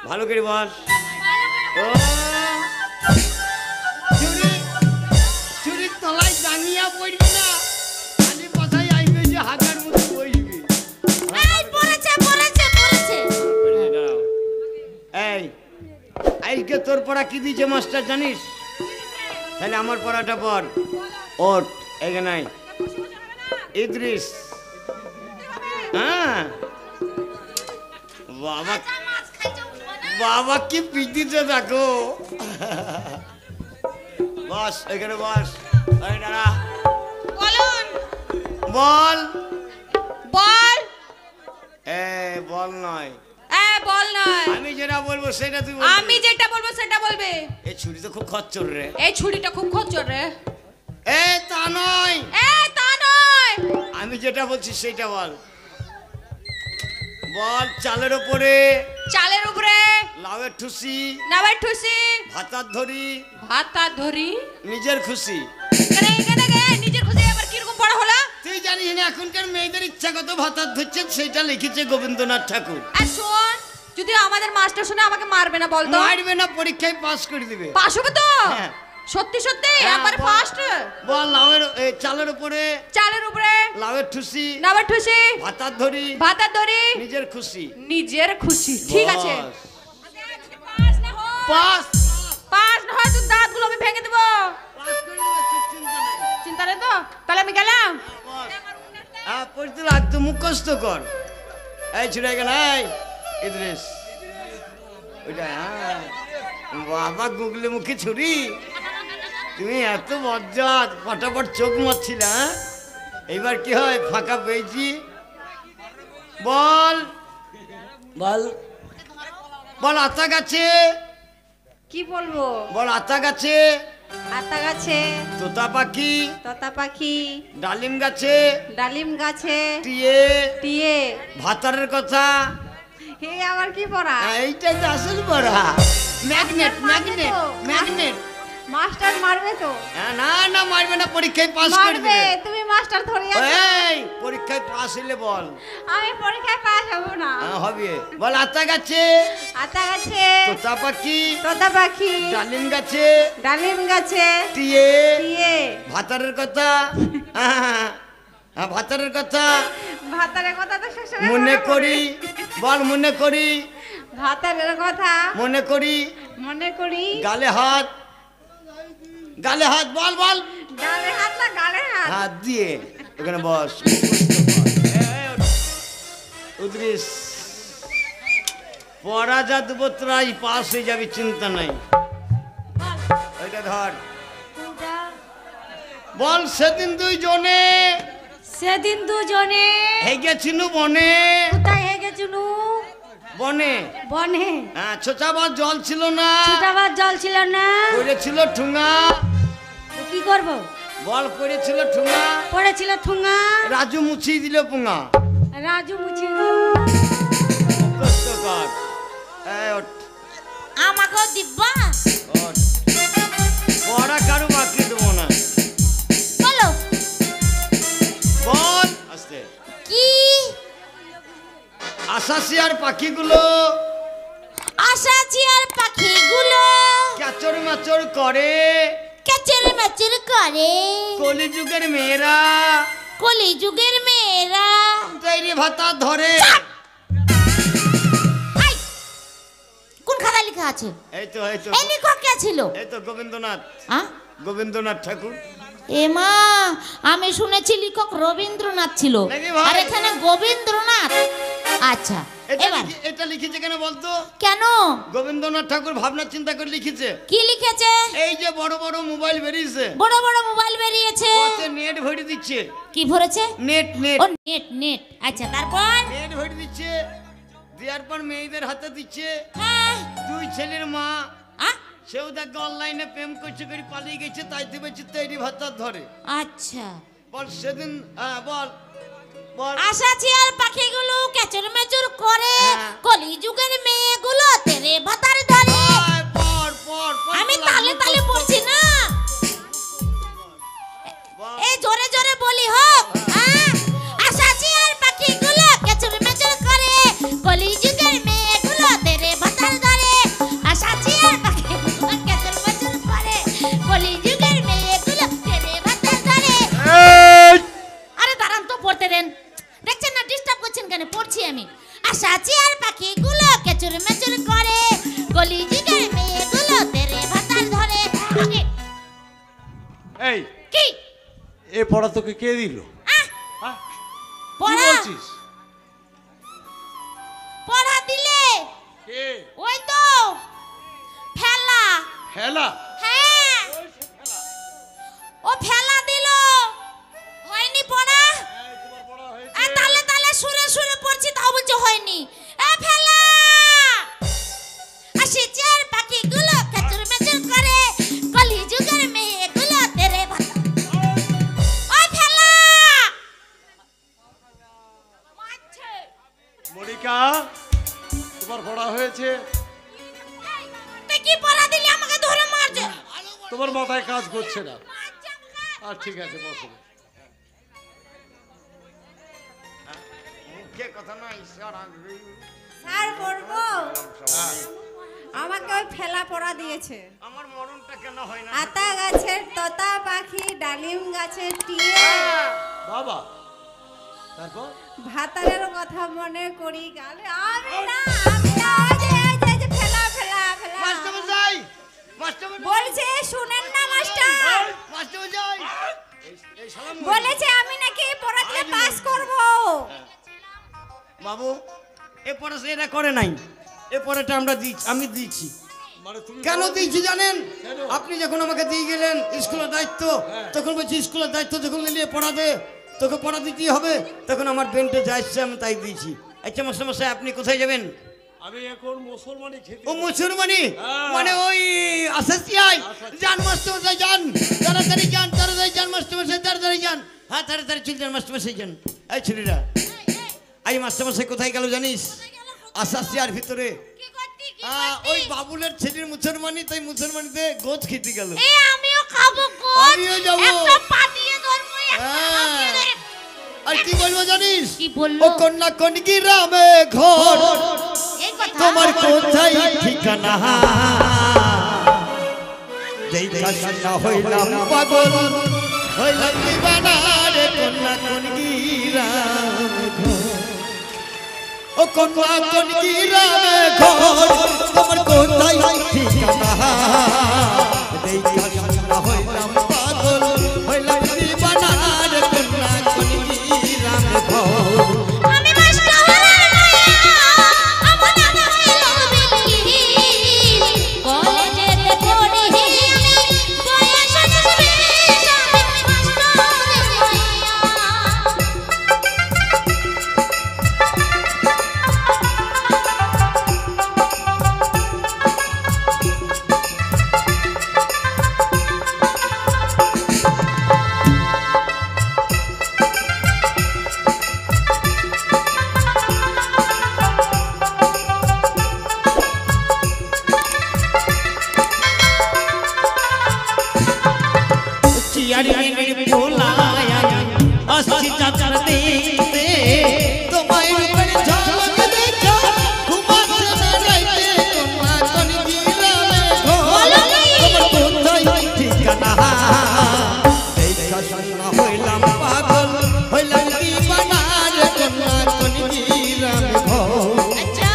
ভালো করে বল। ও চুরির তলায় জানিয়া পড়বি না, খালি কথাই আইবে যে হাজার মতো বসবি। এই আজকে তোর পড়া কি দিয়েছে মাস্টার জানিস? তাহলে আমার পড়াটা পড়। ওট এখানে ইদ্রিস। হ্যাঁ বাবা, বাবা কি পিটিতে দেখো। বস এখানে বস। বল বল। বল নয়, বল নয়, আমি যেটা বলবো সেটা তুই। আমি যেটা বলবো সেটা বলবে। এই ছুরি তো খুব খচ্চর রে। এই ছুরিটা খুব খচ্চর রে। তা নয়, তা নয়, আমি যেটা বলছি সেটা বল। বল চালের উপরে, চালের উপরে লাউয়ের ঠুসি, নাওয়ের ঠুসি, ভাতার ধরি, ভাতা ধরি, নিজের খুশি। নিজের খুশি আবার কিরকম পড়া হলো? তুই জানিস না এখনকার মেয়েদের ইচ্ছাগত ভাতার ধরছে, সেটা লিখেছে গোবিন্দনাথ ঠাকুর। আর শোন, যদি আমাদের মাস্টার শুনে আমাকে মারবে না বলতো? মারবে না, পরীক্ষায় পাস করে দিবে। পাস হবে তো? হ্যাঁ। সত্যি সত্যি একবার ফার্স্ট। বল লাউয়ের চালের উপরে, চালের উপরে লাউয়ের ঠুসি, নাওয়ের ঠুসি, ভাতার ধরি, ভাতা ধরি, নিজের খুশি। নিজের খুশি। ঠিক আছে। পাস। পাস না হয় তো দাঁতগুলো আমি ভেঙে দেবো। চিন্তা নেই তো? তাহলে আমি গেলাম। পড়তে লাগতো, মুখস্থ কর। এই ছুটে গেল ইদ্রিস। ওইটা বাবা গুগলে মুখে ছুরি। তুমি এত বজ্জাত, ফটাফট চোখ মারছিল। এইবার কি হয়? ফাঁকা পেয়েছি। বল বল বল। আতা গাছে। কি বলবো? বল আতা গাছে, আতা গাছে, তোতা পাখি, তোতা পাখি, ডালিম গাছে, ডালিম গাছে, টিয়ে টিয়ে। ভাতারের কথা। হে আবার কি পড়া? এইটাই তো আসল পড়া। Magnet, magnet, magnet. মাস্টার মারবে তো? না না, মারবে না, পরীক্ষায় পাস করে মারবে। দিবে। তুমি মাস্টার ধরে আছো। এই পরীক্ষায় পাস হলে বল। আমি পরীক্ষায় পাস হব না। হবে। বল আতা গাছে, আতা গাছে, তোতা পাখি, তোতা পাখি, ডালিম গাছে, ডালিম গাছে, টিয়ে টিয়ে। ভাতারের কথা। ভাতারের কথা ভাতারের কথা তো শেষ মনে করি। বল মনে করি, ভাতারের কথা মনে করি, মনে করি। গালে হাত, গালে হাত। বল বল। গালে হাত না গালে হাত? হাত দিয়ে ওখানে বস। উদ্রিস পড়া যা দেবো তোরাই পাস হয়ে যাবি, চিন্তা নাই। ওইটা ধর। বল সেদিন দুইজনে, সেদিন দুজনে হেগেছিল বনে। কোথায় হেগেছিল? বনে। বনে। হ্যাঁ, ছোটাবার জল ছিল না, ছোটাবার জল ছিল না, পড়েছিল ঠুঙা। কি করব? বল পড়েছিল ঠুঙা, পড়েছিল ঠুঙা, রাজু মুছিয়ে দিল পুঙা। রাজু মুছি। কষ্ট কর। ওঠ আমাকেও দিব্বা? ওঠ। পড়া কারো বাকি দেবো না। বলো। বল আস্তে। কি? আশাসি আর পাখিগুলো, আশাচি আর পাখিগুলো ক্যাচর ম্যাচর করে, কেচের মেচের করে। কলিযুগের মেয়েরা, কলিযুগের মেয়েরা তৈরি ভাতা ধরে। কোন খাতায় লেখা আছে? এই তো এই তো এই লেখক কে ছিল? এই তো গোবিন্দনাথ, হ্যাঁ, গোবিন্দনাথ ঠাকুর। এ মা, আমি শুনেছি লেখক রবীন্দ্রনাথ ছিল, নাকি ভাই? আর এখানে গোবিন্দ্রনাথ। আচ্ছা, এবার এটা লিখেছে কেন বলতো? কেন? গোবিন্দনাথ ঠাকুর ভাবনা চিন্তা করে লিখেছে। কি লিখেছে? এই যে বড় বড় মোবাইল বেরিয়েছে, বড় বড় মোবাইল বেরিয়েছে, ওতে নেট ভরে দিচ্ছে। কি ভরেছে? নেট নেট ও নেট নেট। আচ্ছা, তারপর? নেট ভরে দিচ্ছে, দেওয়ার পর মেয়েদের হাতে দিচ্ছে। হ্যাঁ। দুই ছেলের মা, আ? সেও দেখো অনলাইনে প্রেম করছে, করে পালিয়ে গেছে, তাই ভেবেছে তৈরি ভাতা ধরে। আচ্ছা, বল সেদিন বল বল। আশাচি আর পাখিগুলো কেচর মেচর করে, হ্যাঁ। কলিযুগের মেয়েগুলো তেরে ভাতার ধরে। পর পর আমি তালে তালে পড়ছি না, এই জোরে জোরে বলি হোক। আশাচি আর পাখিগুলো কেচর মেচর করে, কলিযুগের মেয়েগুলো তেরে ভাতার ধরে। পাখিগুলো কেচুর মেচুর করে গলি জিগের মেয়েগুলো তেরে ভাতার ধরে এই কি এ পড়া তোকে কে দিল? আহ, হ্যাঁ? কি পড়া বলছিস? পড়া দিলে কে? ওই তো ফেলা হেলা? হ্যাঁ ও ফেলা দিল হয়নি পড়া তোমার পড়া হয়েছে? তালে তালে সুরে সুরে পড়ছি তাও বলছে হয়নি এ ফেলা আসি চার পাখিগুলো কেচুর মেচুর করে কলি যুগের মেয়েগুলো তেরে ভাতা ওই ফেলা মারছে মনিকা, তোমার পড়া হয়েছে? তুই কি পড়া দিলি আমাকে ধরে মারছে তোমার মাথায় কাজ করছে না। মারছে আমাকে। আর ঠিক আছে, বসো। মুখে কথা নয় ইশারা। স্যার পড়বো হ্যাঁ। আমাকে ওই ফেলা পড়া দিয়েছে। আমার মরণটা কেন হয় না? আতা গাছের তোতা পাখি, ডালিম গাছের টিয়ে, বাবা, তারপর ভাতারের কথা মনে করি গালে আমি না ওই যে ফেলা ফেলা ফেলা মাস্টারমশাই, মাস্টারমশাই, বলছে শুনেন না মাস্টার, মাস্টারমশাই, এই সালাম বলেছে আমি নাকি পড়া দিয়ে পাস করব। বাবু, এ পড়াশোনা এরা করে নাই, এ পড়াটা আমি দিয়েছি। মানে তুমি কেন দিয়েছি জানেন? কেন? আপনি যখন আমাকে দিয়ে গেলেন স্কুলের দায়িত্ব, তখন বলছি স্কুলের দায়িত্ব যখন নিয়ে পড়াবে তোকে পড়া দিতেই হবে, তখন আমার বেন্টে যা ইচ্ছে আমি তাই দিয়েছি। আচ্ছা মাস্টারমশাই, আপনি কোথায় যাবেন? আমি এখন মুসলমানি খেতে। ও মুসলমানি, হ্যাঁ। মানে ওই আসাসিয়াই যান মাস্টারমশাই যান, তাড়াতাড়ি যান মাস্টারমশাই, তাড়াতাড়ি যান। হ্যাঁ, তাড়াতাড়ি চলে যান মাস্টারমশাই যান। এই ছেলেরা, এই মাস্টারমশাই কোথায় গেল জানিস? আসাসিয়ার ভিতরে কি করতি কি ওই বাবুলের ছেলের মুসলমানি, তাই মুসলমানিতে গোছ খেতে গেল। এ আমিও খাবো গো আমিও যাবো। একটা পাতিয়ে ধরবো একটা হ্যাঁ। পাতিয়ে ধরে আর কি বলবো জানিস? কি বললো? ও কন্যা কোন গ্রামে ঘর, এই কথা তোমার কোথায় ঠিকানা? যেই কাশনা হইলাম পাগল, হইলাম দিবানা রে, কন্যা কোন গ্রামে ঘর। ও কন্যা কোন গ্রামে ঘর, তোমার কোথায় ঠিকানা? যেই কাশনা হইলাম পাগল, হইলাম দিবানা রে, কন্যা কোন গ্রামে ঘর। আমি মাস্টারের মায়া আমার নাম হইল বিলি কলেজেতে পড়ি আমি বয়স 20 আমি মাস্টারের মায়া চেয়ারম্যানের বোলায় আসছি যাত্রা দেখতে, তোমায় রূপের ঝলক দেখা ঘুমাচ্ছে না রাইতে, কন্যা কোন গ্রামে ঘর, তোমার কোথায় ঠিকানা? এই কাশনা হইলাম পাগল, হইলাম দিবানা রে, কন্যা কোন গ্রামে ঘর। আচ্ছা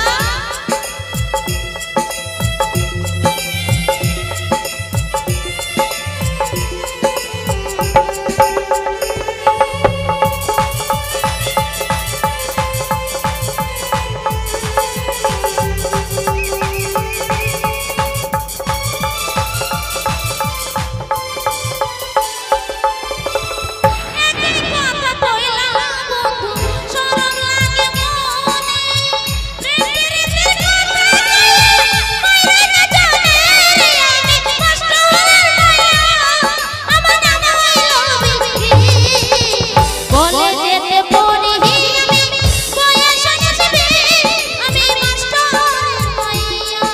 একই কথা কইলাম বন্ধু শরম লাগে মনে রীতি কথা মাইরে না জানে আমি মাস্টারের মায়া আমার নাম হইল বিলি কলেজেতে পড়ি আমি বয়স 20 আমি মাস্টারের মায়া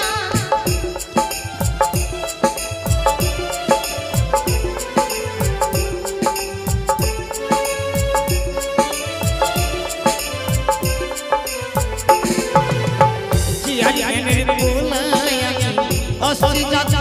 চেয়ারম্যানের বোলায় আসছি যাত্রা